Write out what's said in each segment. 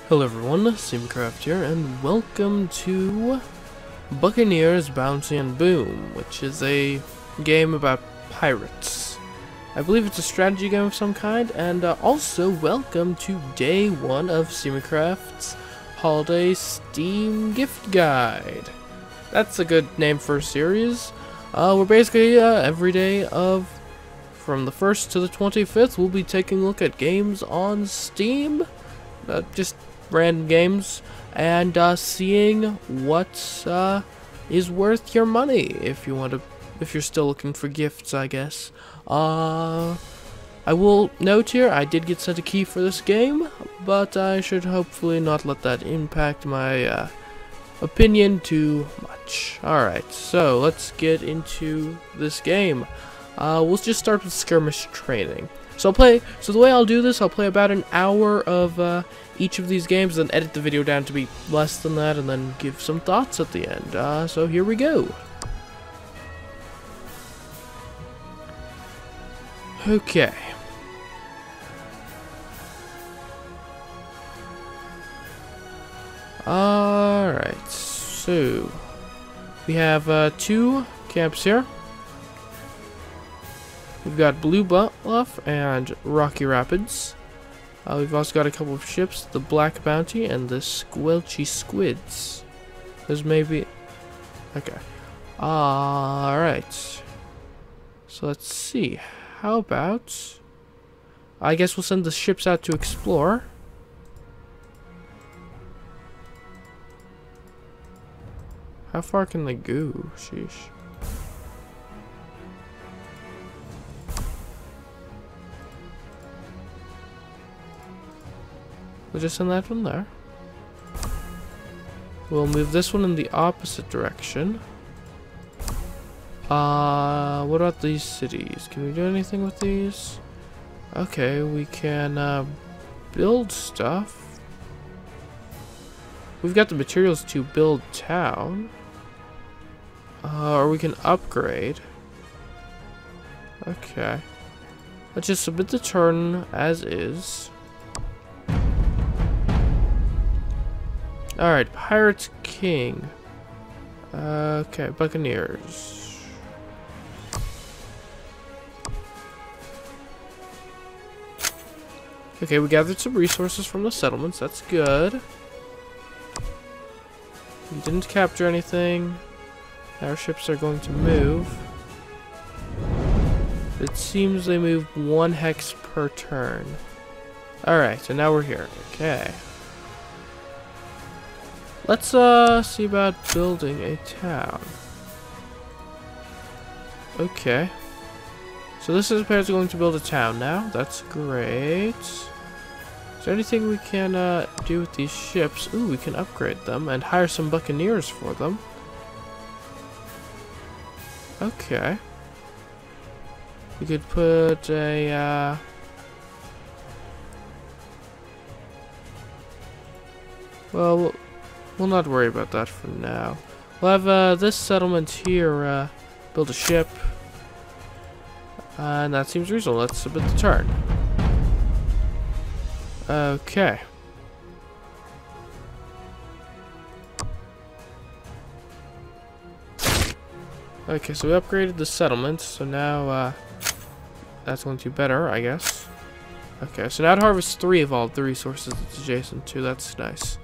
Hello everyone, CMeeCraft's here, and welcome to Buccaneers, Bounty and Boom, which is a game about pirates. I believe it's a strategy game of some kind, and also welcome to day 1 of CMeeCraft's Holiday Steam Gift Guide. That's a good name for a series. We're basically every day from the 1st to the 25th, we'll be taking a look at games on Steam. Just random games, and seeing what is worth your money if you're still looking for gifts, I guess. I will note here, I did get sent a key for this game, but I should hopefully not let that impact my opinion too much. Alright, so let's get into this game. We'll just start with skirmish training. So the way I'll do this, I'll play about an hour of each of these games, then edit the video down to be less than that, and then give some thoughts at the end. So here we go. Okay. Alright, so we have 2 camps here. We've got Blue Bluff and Rocky Rapids. We've also got a couple of ships, the Black Bounty and the Squelchy Squids. Those may be... Okay. Alright. So let's see. How about... I guess we'll send the ships out to explore. How far can they go? Sheesh. We'll just send that one there. We'll move this one in the opposite direction. What about these cities? Can we do anything with these? Okay, we can build stuff. We've got the materials to build town. Or we can upgrade. Okay. Let's just submit the turn as is. Alright, Pirate King. Okay, Buccaneers. Okay, we gathered some resources from the settlements. That's good. We didn't capture anything. Our ships are going to move. It seems they move 1 hex per turn. Alright, and now we're here. Okay. Let's see about building a town. Okay. So this is apparently going to build a town now. That's great. Is there anything we can do with these ships? Ooh, we can upgrade them and hire some Buccaneers for them. Okay. We could put a well, we'll not worry about that for now. We'll have this settlement here build a ship. And that seems reasonable. Let's submit the turn. Okay. Okay, so we upgraded the settlement, so now that's going to be better, I guess. Okay, so now to harvest 3 of all the resources it's adjacent to. That's nice.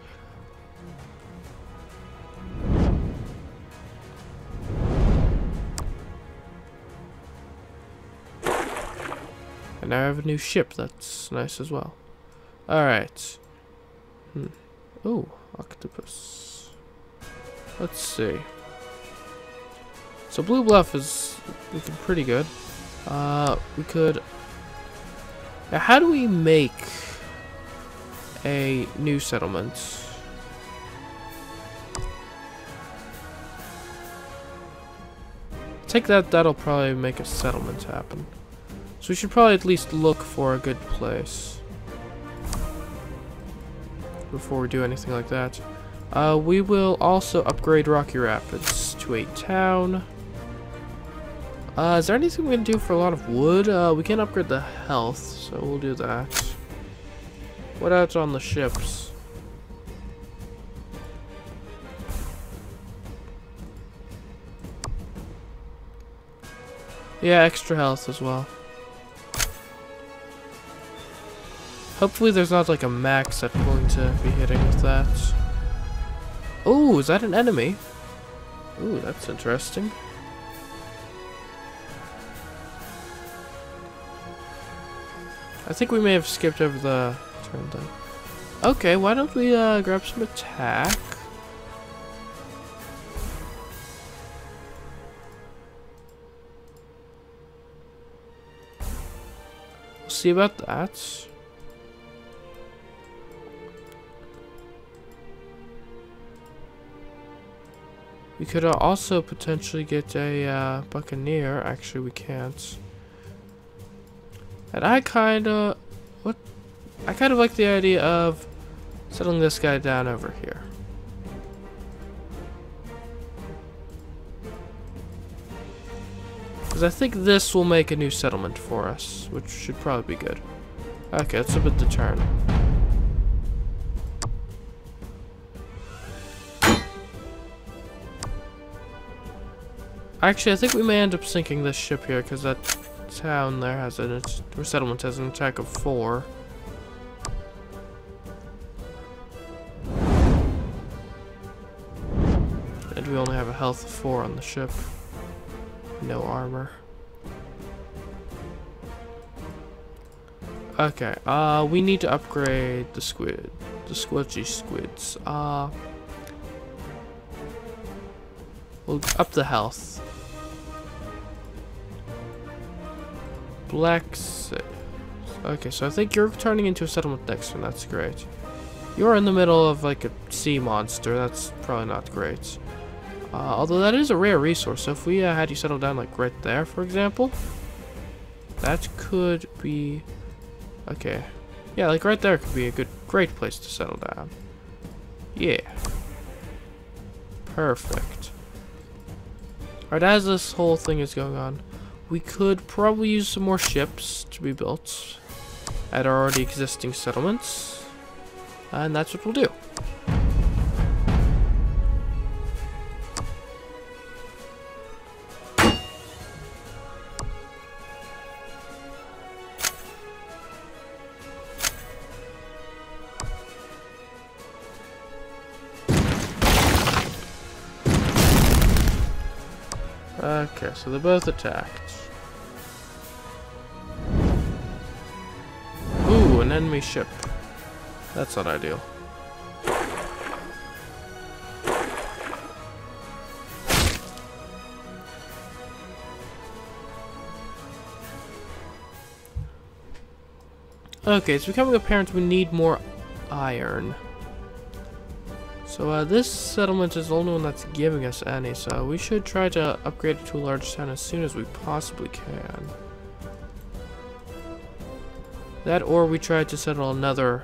And now I have a new ship. That's nice as well. Alright. Oh, octopus. Let's see. So Blue Bluff is looking pretty good. We could... Now, how do we make a new settlement? Take that, that'll probably make a settlement happen. So we should probably at least look for a good place before we do anything like that. We will also upgrade Rocky Rapids to a town. Is there anything we can do for a lot of wood? We can upgrade the health, so we'll do that. What else on the ships? Yeah, extra health as well. Hopefully there's not like a max that we're going to be hitting with that. Oh, is that an enemy? Ooh, that's interesting. I think we may have skipped over the turn thing. Okay, why don't we grab some attack? We'll see about that. We could also potentially get a Buccaneer. Actually, we can't. And I kind of like the idea of settling this guy down over here. Because I think this will make a new settlement for us, which should probably be good. Okay, let's submit the turn. Actually, I think we may end up sinking this ship here because that town there has or settlement has an attack of 4. And we only have a health of 4 on the ship. No armor. Okay, we need to upgrade the squidgy squids. We'll up the health. Black 6. Okay, so I think you're turning into a settlement next one. That's great. You're in the middle of like a sea monster. That's probably not great. Although that is a rare resource. So if we had you settle down like right there, for example, that could be okay. Yeah, like right there could be a great place to settle down. Yeah. Perfect. Alright, as this whole thing is going on, we could probably use some more ships to be built at our already existing settlements. And that's what we'll do. Okay, so they're both attacked. Ooh, an enemy ship. That's not ideal. Okay, it's becoming apparent we need more iron. So this settlement is the only one that's giving us any, so we should try to upgrade it to a large town as soon as we possibly can. That, or we try to settle another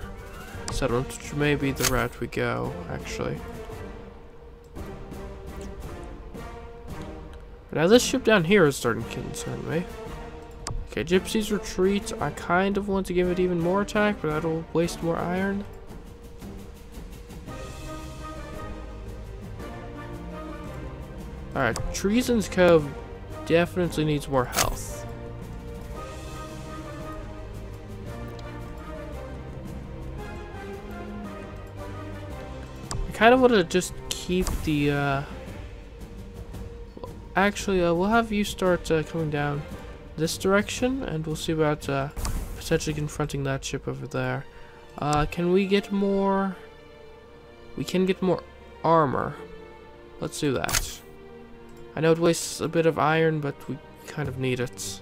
settlement, which may be the route we go, actually. Now this ship down here is starting to concern me. Okay, Gypsy's retreat. I kind of want to give it even more attack, but that'll waste more iron. Alright, Treason's Cove definitely needs more health. I kind of want to just keep the, actually, we'll have you start coming down this direction, and we'll see about potentially confronting that ship over there. Can we get more? We can get more armor. Let's do that. I know it wastes a bit of iron, but we kind of need it.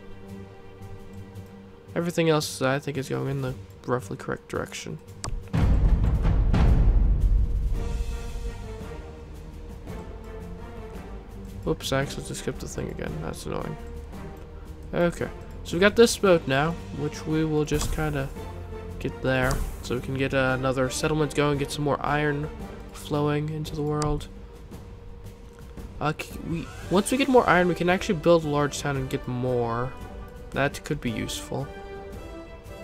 Everything else, I think, is going in the roughly correct direction. Whoops, I accidentally skipped the thing again. That's annoying. Okay, so we got this boat now, which we will just kind of get there. So we can get another settlement going, get some more iron flowing into the world. Once we get more iron, we can actually build a large town and get more. That could be useful.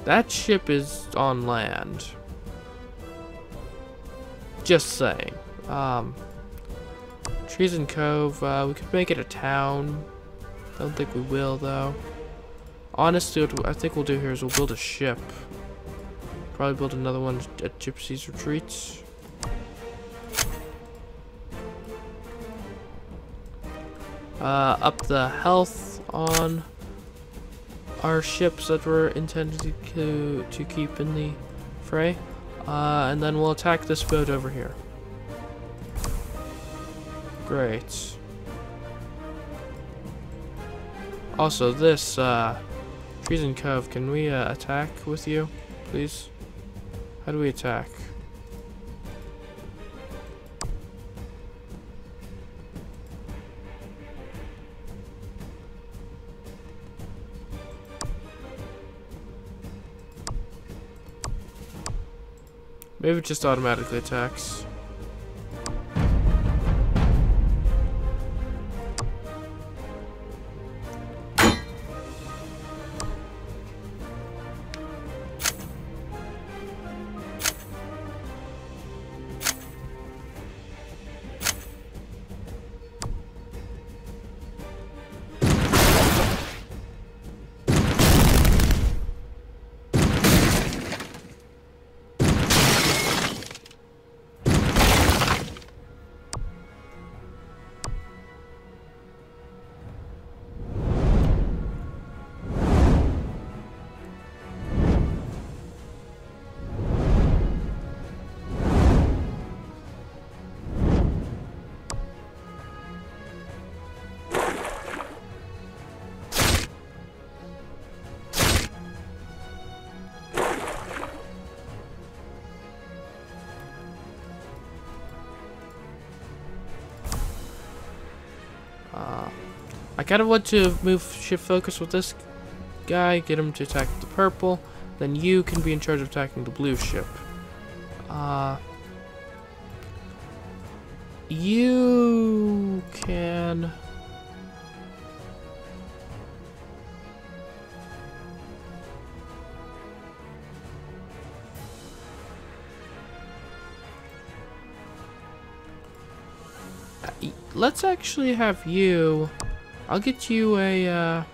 That ship is on land. Just saying. Treason Cove, we could make it a town. Don't think we will, though. Honestly, what I think we'll do here is we'll build a ship. Probably build another one at Gypsy's Retreats. Up the health on our ships that we're intended to keep in the fray. And then we'll attack this boat over here. Great. Also, this Treason Cove, can we attack with you, please? How do we attack? Maybe it just automatically attacks. I kind of want to move shift focus with this guy, get him to attack the purple, then you can be in charge of attacking the blue ship. You can... Let's actually have you... I'll get you a,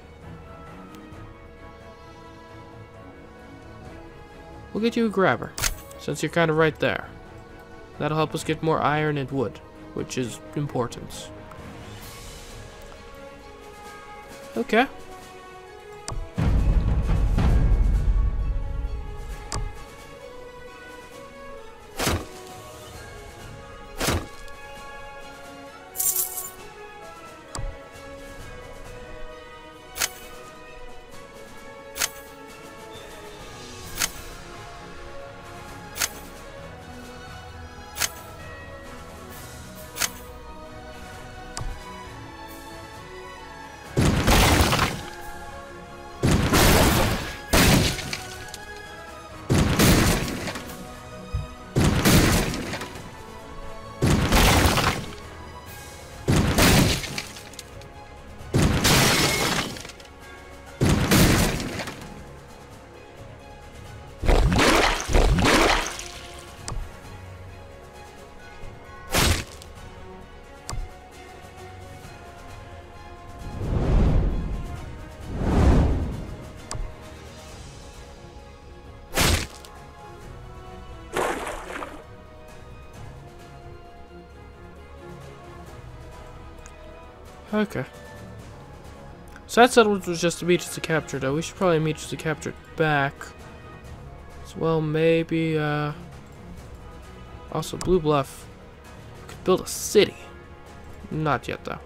we'll get you a grabber, since you're kind of right there. That'll help us get more iron and wood, which is important. Okay. Okay. So that settlement was just immediately to capture, though. We should probably immediately capture it back. As well, maybe, also, Blue Bluff. We could build a city. Not yet, though.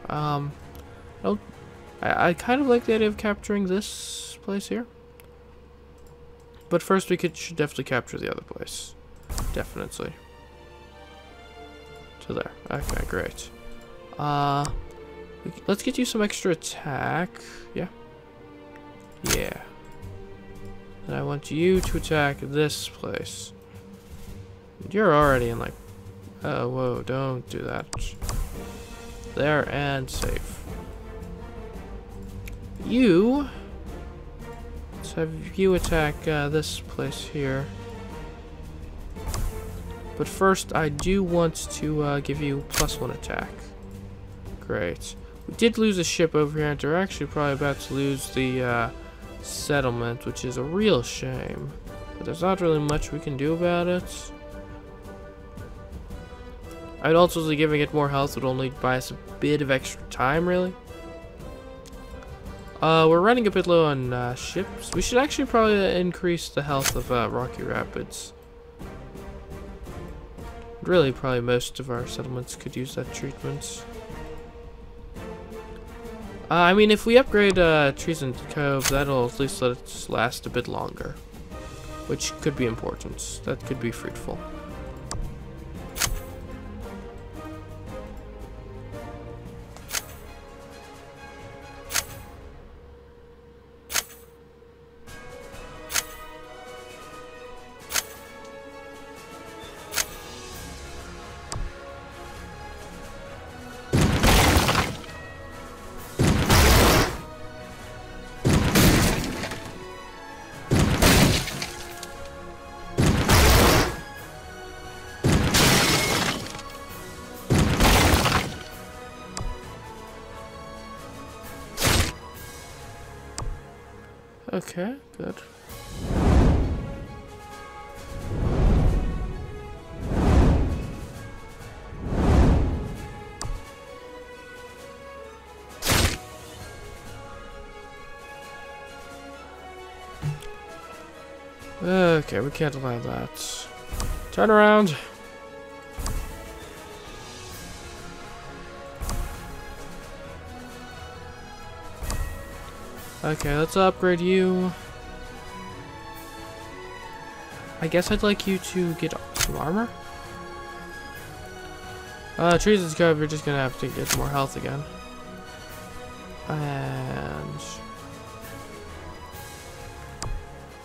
I kind of like the idea of capturing this place here. But first, we should definitely capture the other place. Definitely. To there. Okay, great. Let's get you some extra attack. Yeah. Yeah. And I want you to attack this place. You're already in like... Oh, whoa, don't do that. There and safe. Let's have you attack this place here. But first, I do want to give you +1 attack. Great. We We did lose a ship over here, and we're actually probably about to lose the settlement, which is a real shame. But there's not really much we can do about it. I'd also say giving it more health would only buy us a bit of extra time, really. We're running a bit low on ships. We should actually probably increase the health of Rocky Rapids. Really, probably most of our settlements could use that treatment. I mean, if we upgrade Trees and Cove, that'll at least let it last a bit longer. Which could be important. That could be fruitful. Okay, good. Okay, we can't allow that. Turn around. Okay, let's upgrade you. I guess I'd like you to get some armor. Trees and Cove, you're just gonna have to get more health again.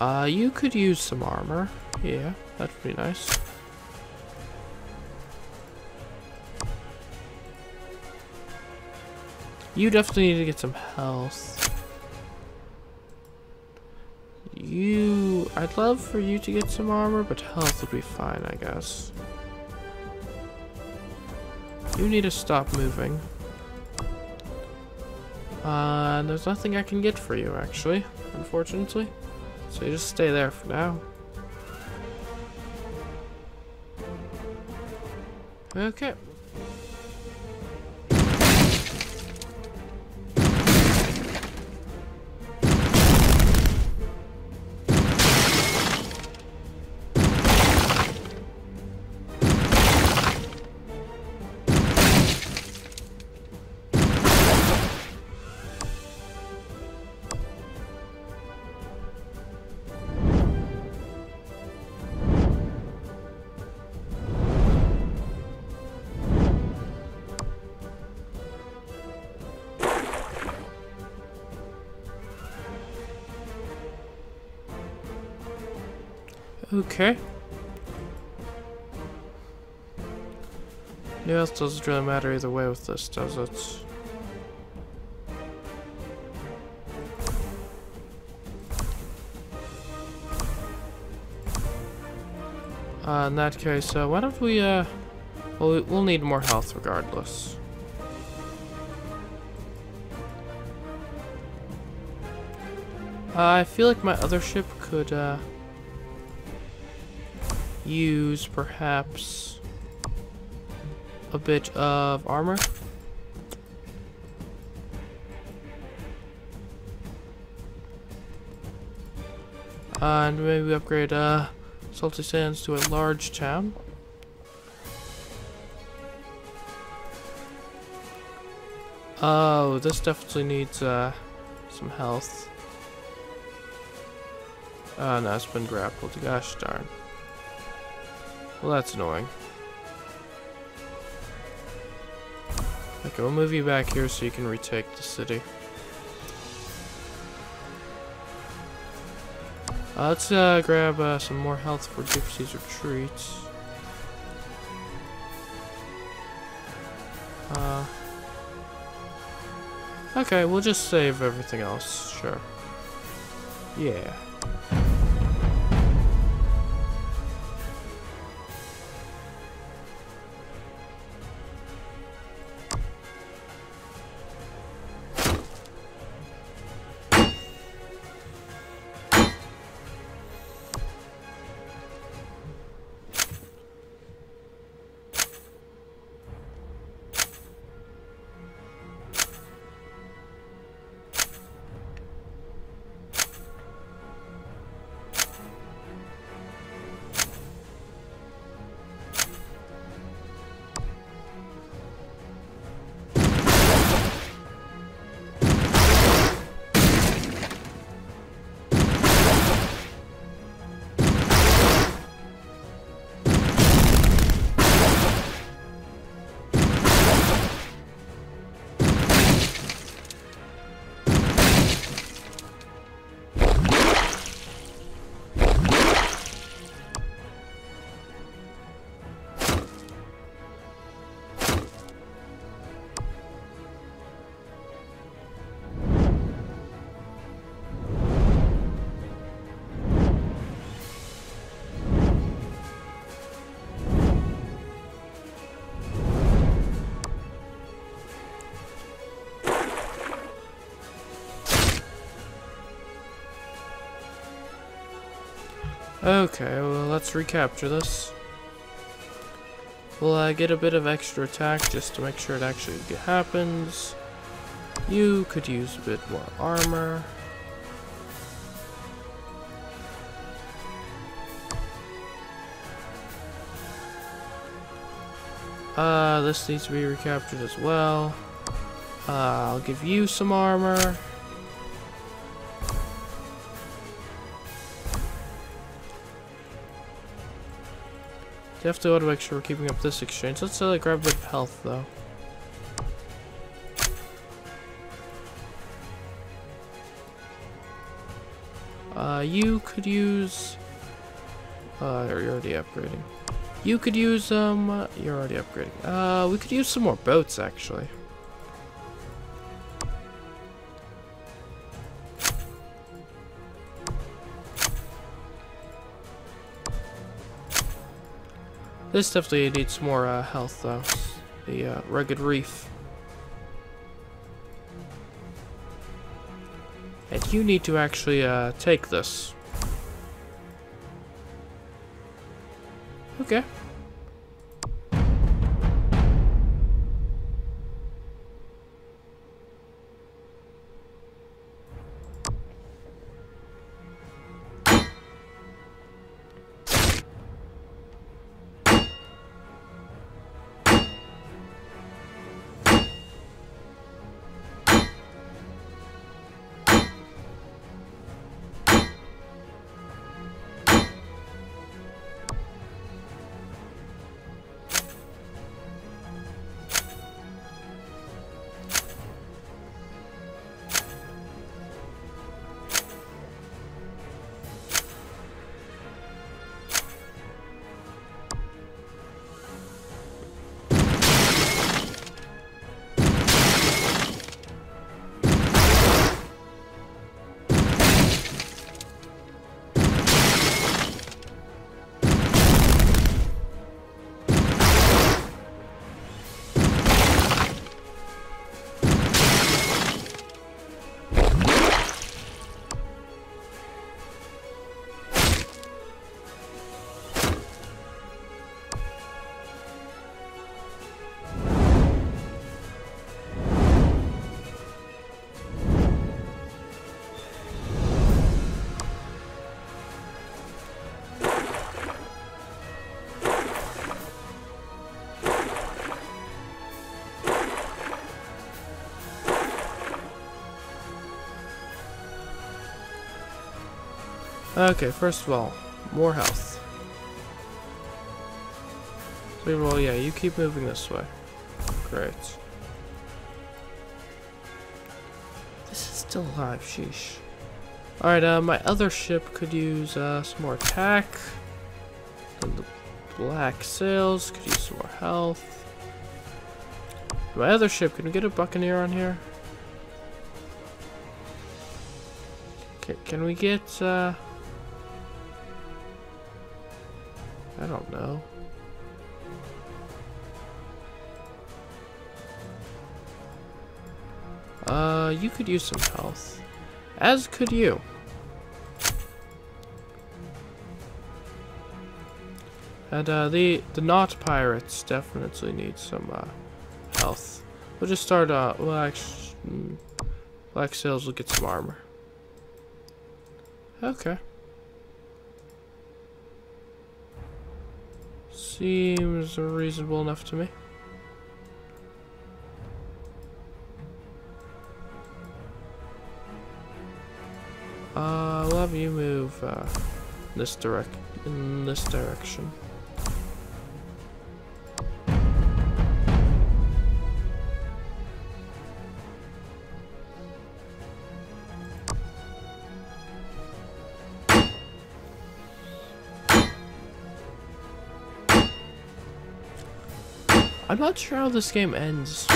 And you could use some armor. Yeah, that'd be nice. You definitely need to get some health. I'd love for you to get some armor, but health would be fine, I guess. You need to stop moving. And there's nothing I can get for you, actually, unfortunately. So you just stay there for now. Okay. Okay. Yeah, it doesn't really matter either way with this, does it? In that case, why don't we, well, we'll need more health regardless. I feel like my other ship could, use perhaps a bit of armor. And maybe upgrade Salty Sands to a large town. Oh, this definitely needs some health. Oh no, it's been grappled. Gosh darn. Well, that's annoying. Okay, we'll move you back here so you can retake the city. Let's grab some more health for Gypsy's retreats. Okay, we'll just save everything else, sure. Yeah. Okay, well, let's recapture this. We'll get a bit of extra attack just to make sure it actually happens. You could use a bit more armor. This needs to be recaptured as well. I'll give you some armor. Definitely want to make sure we're keeping up this exchange. Let's grab a bit of health though. You could use you're already upgrading. You could use you're already upgrading. We could use some more boats actually. This definitely needs more health though. The rugged reef. And you need to actually take this. Okay. Okay, first of all, more health. Well, yeah, you keep moving this way. Great. This is still alive, sheesh. Alright, my other ship could use some more attack. And the black sails could use some more health. My other ship, can we get a Buccaneer on here? Okay, can we get, I don't know. You could use some health. As could you. And, the not pirates definitely need some, health. We'll just start, well, actually, Black Sails will get some armor. Okay. Seems reasonable enough to me. We'll have you move in this direction. I'm not sure how this game ends.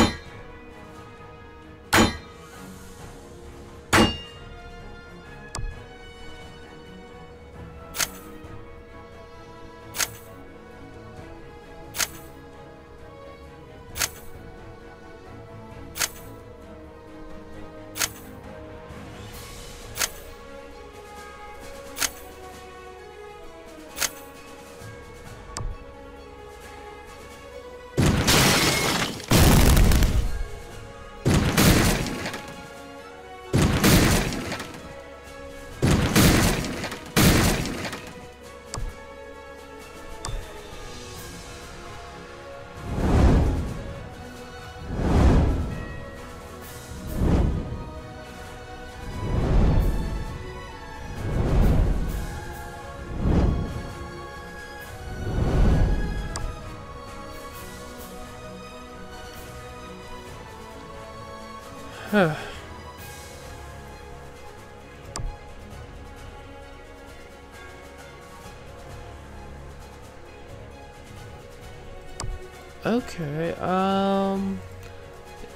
Okay,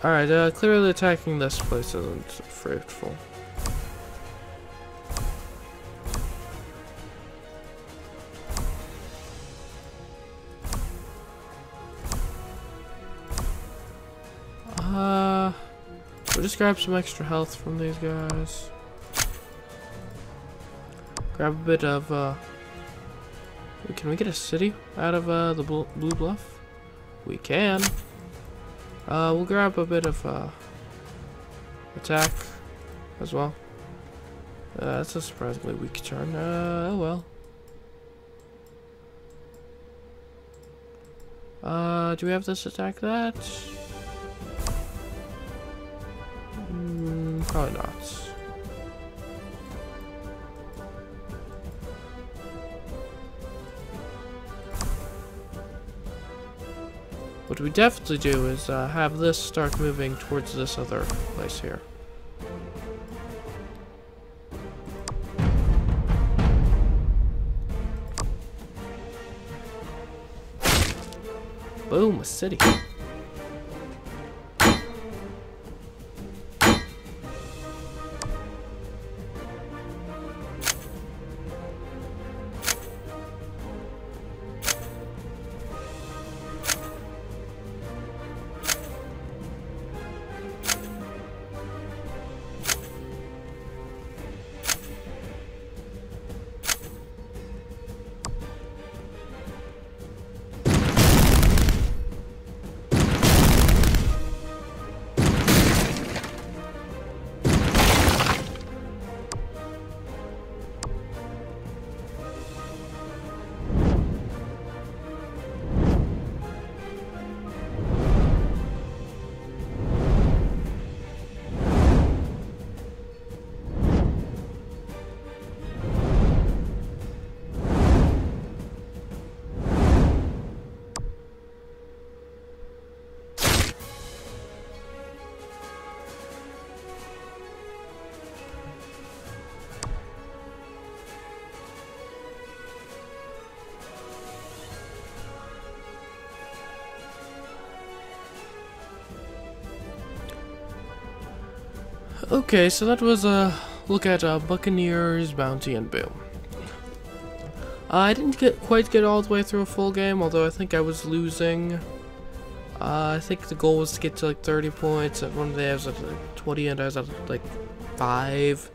alright, clearly attacking this place isn't fruitful. We'll just grab some extra health from these guys. Grab a bit of, can we get a city out of, the blue bluff? We can. We'll grab a bit of, attack as well. That's a surprisingly weak turn. Oh well. Do we have this attack that? Probably not. What we definitely do is have this start moving towards this other place here. Boom, a city. Okay, so that was a look at Buccaneers, Bounty, and Boom. I didn't quite get all the way through a full game, although I think I was losing. I think the goal was to get to like 30 points, and one day I was at like 20 and I was at like 5.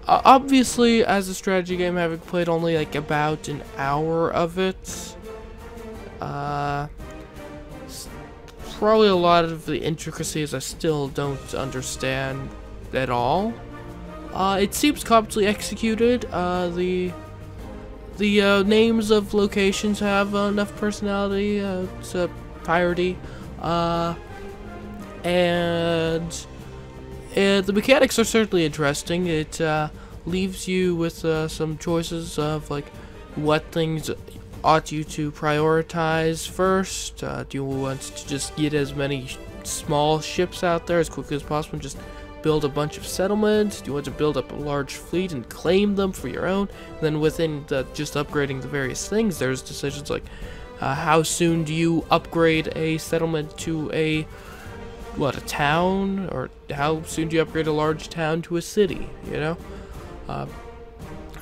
Obviously, as a strategy game, having played only like about an hour of it, probably a lot of the intricacies I still don't understand at all. It seems competently executed. The names of locations have enough personality. It's a piratey, and the mechanics are certainly interesting. It leaves you with some choices of like what things ought you to prioritize first. Do you want to just get as many small ships out there as quickly as possible and just build a bunch of settlements? Do you want to build up a large fleet and claim them for your own? And then within just upgrading the various things, there's decisions like how soon do you upgrade a settlement to a town, or how soon do you upgrade a large town to a city, you know?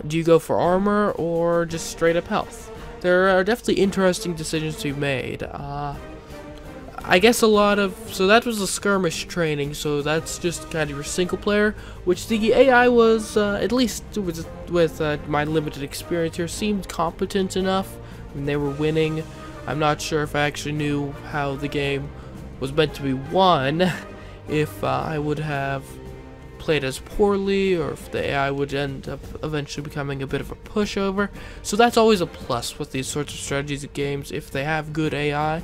Do you go for armor or just straight up health? There are definitely interesting decisions to be made. I guess so that was a skirmish training, so that's just kind of your single player, which the AI was, at least with my limited experience here, seemed competent enough. I mean, they were winning. I'm not sure if I actually knew how the game was meant to be won, if I would have played as poorly, or if the AI would end up eventually becoming a bit of a pushover. So that's always a plus with these sorts of strategies of games, if they have good AI.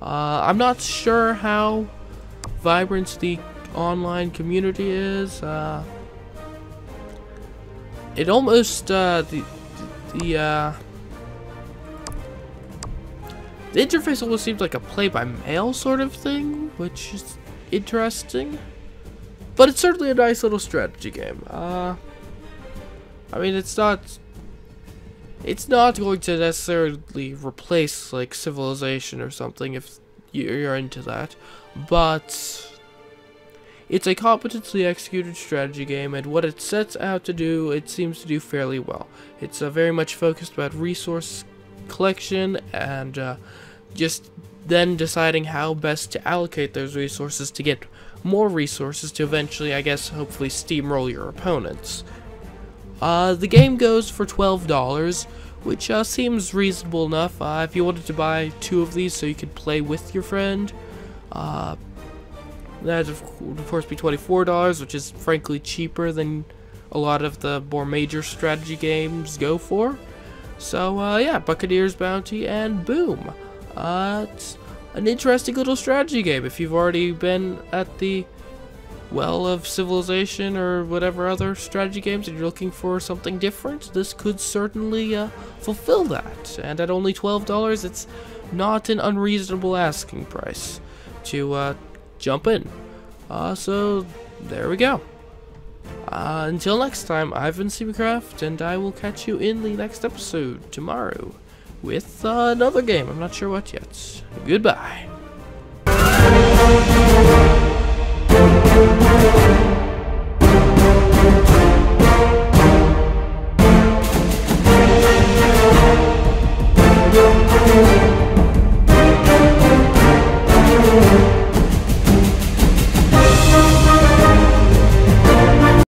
I'm not sure how vibrant the online community is. It almost the interface almost seems like a play-by-mail sort of thing, which is interesting, but it's certainly a nice little strategy game. I mean, it's not going to necessarily replace like Civilization or something if you're into that, but it's a competently executed strategy game, and what it sets out to do, it seems to do fairly well. It's very much focused about resource collection and just then deciding how best to allocate those resources to get more resources to eventually, I guess, hopefully steamroll your opponents. The game goes for $12, which seems reasonable enough. If you wanted to buy 2 of these so you could play with your friend, that would of course be $24, which is frankly cheaper than a lot of the more major strategy games go for. So yeah, Buccaneers Bounty, and boom. It's an interesting little strategy game. If you've already been at the well of Civilization or whatever other strategy games and you're looking for something different, this could certainly fulfill that. And at only $12, it's not an unreasonable asking price to jump in. So there we go. Until next time, I've been CMeeCraft, and I will catch you in the next episode tomorrow with another game. I'm not sure what yet. Goodbye.